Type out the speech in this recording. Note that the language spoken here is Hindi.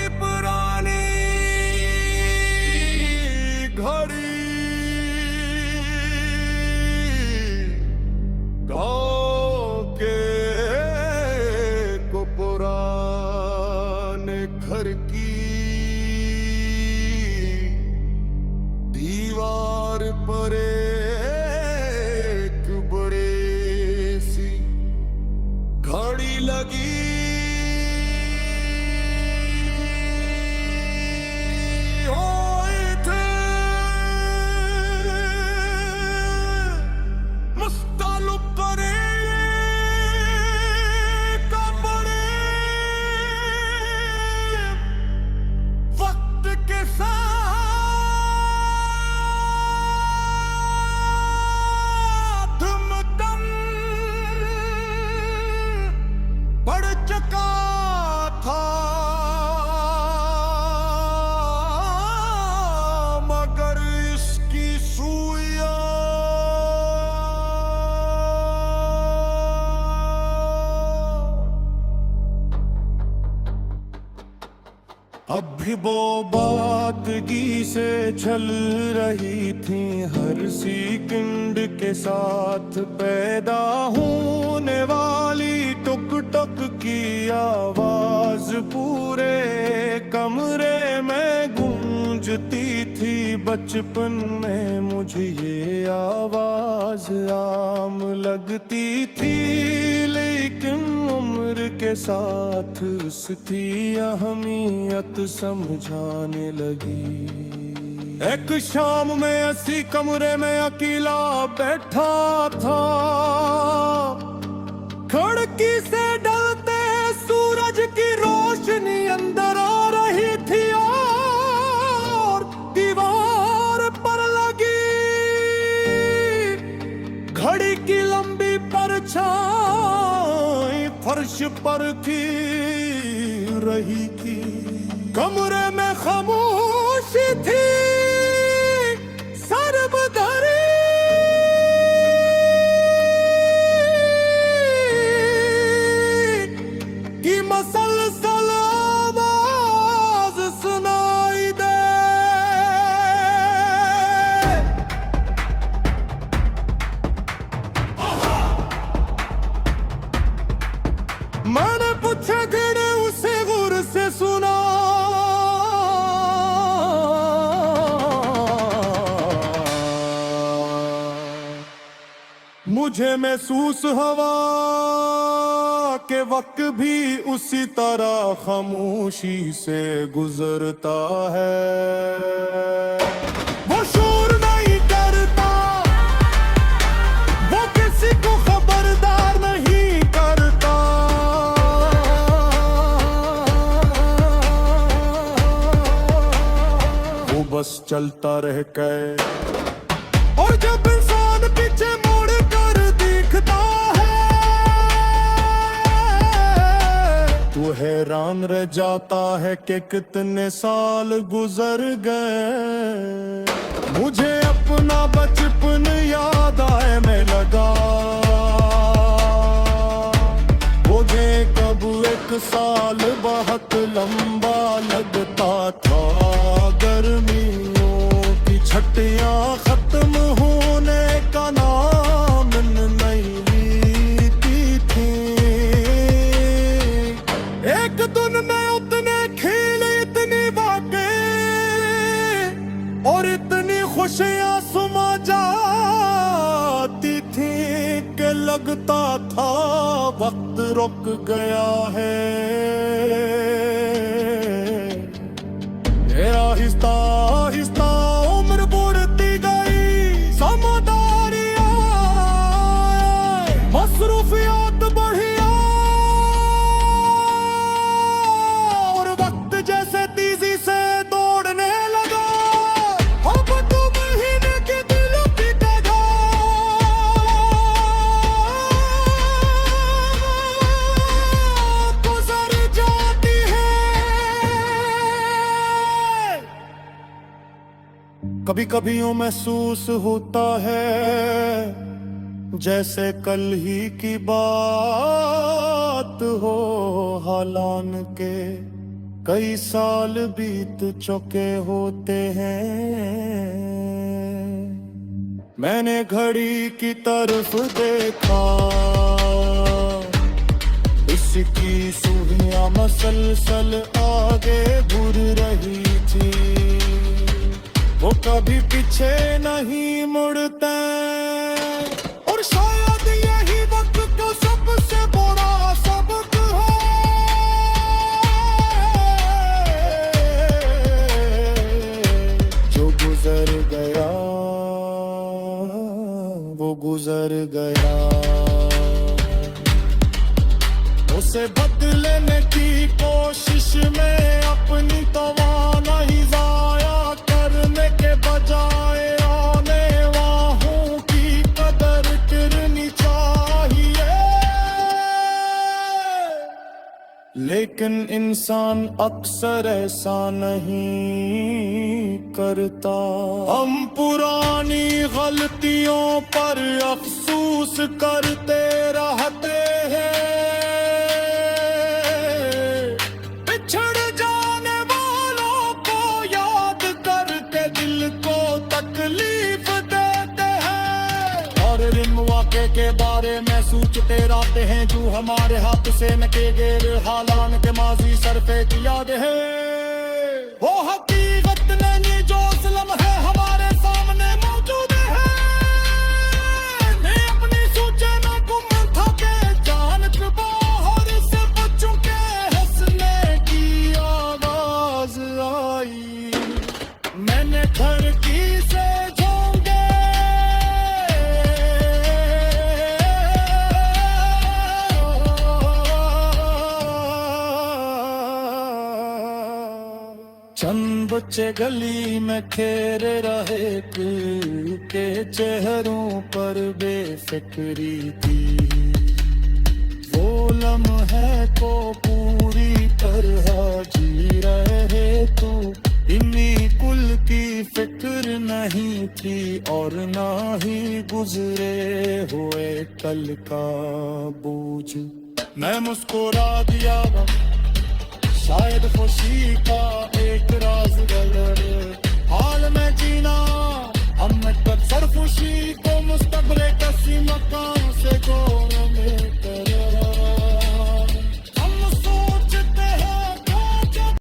पुरानी घड़ी गाँव के को पुराने घर की दीवार पर एक बड़ी सी घड़ी लगी हुई थी। मुस्तालुब करे कपड़े वक्त के साथ मदन बढ़ चुका था, मगर इसकी सुइयां अब भी वो बादगी से चल रही थी। हर सेकंड के साथ पैदा होने वाली टुक टुक की आवाज पूरे कमरे में गूंजती थी। बचपन में मुझे ये आवाज आम लगती थी, लेकिन उम्र के साथ उसकी अहमियत समझाने लगी। एक शाम में ऐसी कमरे में अकेला बैठा था, खिड़की से ढलते सूरज की रोशनी अंदर आ रही थी और दीवार पर लगी घड़ी की लंबी परछाई फर्श पर की रही थी। कमरे में खामोशी थी, सरबदरी की मसलसल आवाज सुनाई दे। मैंने पूछा घड़े उसे गुर से सुना, मुझे महसूस हवा के वक्त भी उसी तरह खामोशी से गुजरता है। वो शोर नहीं करता, वो किसी को खबरदार नहीं करता। वो बस चलता रह गए, और जब इंसान पीछे मुड़ कर दिखता है तो हैरान रह जाता है कि कितने साल गुजर गए। मुझे अपना बचपन याद आए, मैं लगा मुझे कब एक साल बहुत लंबा लगता था। गर्मियों की छटियां खत्म होने का नाम नहीं लेती थी। एक दिन में उतने खिले, इतनी बातें और इतनी खुशियां सुमा जाती थी कि लगता था वक्त रुक गया है। आहिस्ता आहिस्ता उम्र बढ़ती गई, समझदारियां मसरूफियात बढ़िया, और वक्त जैसे तेजी से दौड़ने लगा। अब तो महीने के दिल की जगह गुजर जाती है। कभी कभी यूं महसूस होता है जैसे कल ही की बात हो हालान के। कई साल बीत चुके होते हैं, मैंने घड़ी की तरफ देखा, इसकी सुइयां मसलसल आगे घूर रही थी, वो कभी पीछे नहीं मुड़ते, और शायद यही वक्त का सबसे बड़ा सबक है। जो गुजर गया वो गुजर गया, उसे बदलने की कोशिश में अपनी तवानाई ज़ाया करने के बजाय आने वालों की कदर करनी चाहिए। लेकिन इंसान अक्सर ऐसा नहीं करता, हम पुरानी गलतियों पर अफसोस करते रहते हैं, के बारे में सोचते रहते हैं जो हमारे हाथ से न के गैर हालान के माजी सरफे की याद है। वो हकीकत नहीं जो असलम है हमारे सामने मौजूद है, मैं अपनी सोचे न गुम था के जानत बाहर से बच्चों के हंसने की आवाज आई, मैंने खिड़की से चंद बच्चे गली में खेरे रहे के चेहरों पर बेफिक्री थी, वो लम्हे को पूरी तरह जी रहे तो इन्हीं कुल की फिक्र नहीं थी, और ना ही गुजरे हुए कल का बोझ। मैं मुस्कुरा दिया, शायद खुशी का एक राज गलर हाल में जीना, हम कर सरफुशी को मुस्तकबिल कसी मकान से गोर में